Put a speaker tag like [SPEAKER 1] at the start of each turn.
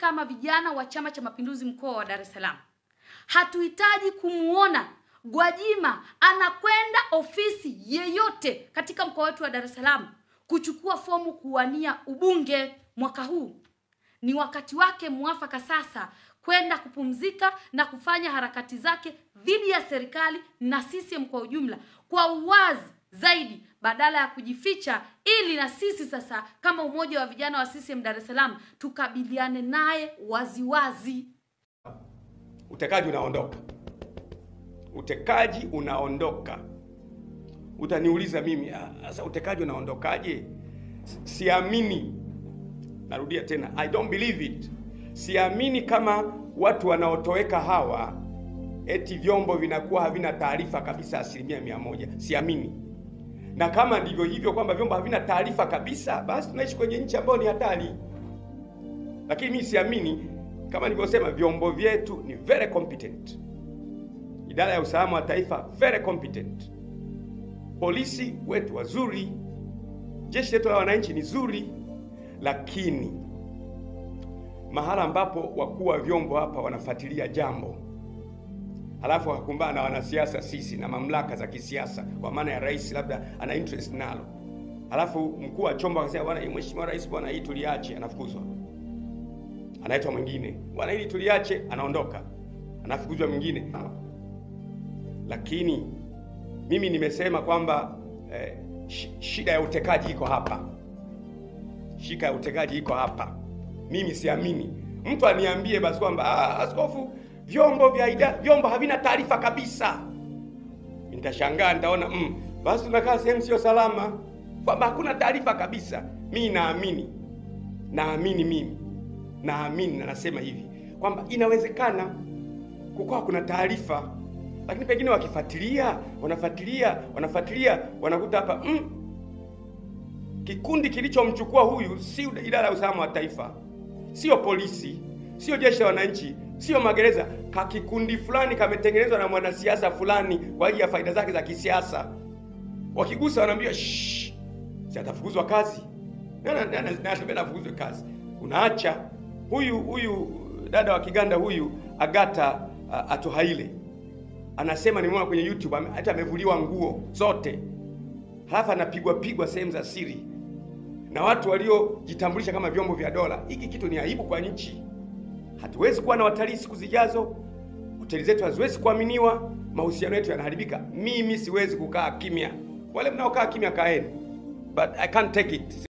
[SPEAKER 1] kama vijana wa Chama cha Mapinduzi mkoa wa Dar es Salaam, hatuhitaji kumuona Gwajima anakwenda ofisi yeyote katika mkoa wetu wa Dar es Salaam kuchukua fomu kuwania ubunge mwaka huu. Ni wakati wake mwafaka sasa kwenda kupumzika na kufanya harakati zake dhidi ya serikali na CCM kwa ujumla kwa uwazi zaidi, badala ya kujificha, ili na sisi sasa kama umoja wa vijana wa CCM Dar es Salaam tukabiliane naye waziwazi.
[SPEAKER 2] Utekaji unaondoka. Utekaji unaondoka. Utaniuliza mimi, sasa utekaji unaondokaje? Siamini. Narudia tena, I don't believe it. Siamini kama watu wanaotoweka hawa eti vyombo vinakuwa havina taarifa kabisa 100%. Siamini. Na kama ndivyo hivyo kwamba vyombo havina taarifa kabisa, basi tunaishi kwenye nchi ambayo ni hatari. Lakini mimi siamini. Kama nilivyosema, vyombo vyetu ni very competent. Idara ya usalama wa taifa very competent. Polisi wetu wazuri. Jeshi letu la wananchi ni zuri. Lakini mahala ambapo wakuu wa vyombo hapa wanafuatilia jambo, halafu wakakumbana na wanasiasa sisi na mamlaka za kisiasa, kwa maana ya rais labda ana interest nalo, halafu mkuu wa chombo akasema, bwana mheshimiwa rais, bwana hii tuliache, anafukuzwa. Anaitwa mwingine, bwana hili tuliache, anaondoka, anafukuzwa mwingine. Lakini mimi nimesema kwamba shida ya utekaji iko hapa. Shika ya utekaji iko hapa. Mimi siamini. Mtu aniambie basi kwamba askofu, vyombo havina taarifa kabisa. Nitashangaa, nitaona basi tunakaa sehemu sio salama, kwamba hakuna taarifa kabisa. Mimi naamini na nasema hivi kwamba inawezekana kukawa kuna taarifa, lakini pengine wanafuatilia wanakuta hapa kikundi kilichomchukua huyu si idara ya usalama wa taifa, sio polisi, sio jeshi la wananchi, sio magereza. Kikundi fulani kametengenezwa na mwanasiasa fulani kwa ajili ya faida zake za kisiasa. Wakigusa wanaambia si atafukuzwa kazi. Na afukuzwe kazi. Unaacha huyu dada wa Kiganda huyu Agata Atohaile anasema, nimeona kwenye YouTube, hata amevuliwa nguo zote, halafu anapigwa sehemu za siri na watu waliojitambulisha kama vyombo vya dola. Hiki kitu ni aibu kwa nchi. Hatuwezi kuwa na watalii siku zijazo. Hoteli zetu haziwezi kuaminiwa, mahusiano yetu yanaharibika. Mimi siwezi kukaa kimya. Wale mnaokaa kimya kaeni, but I can't take it.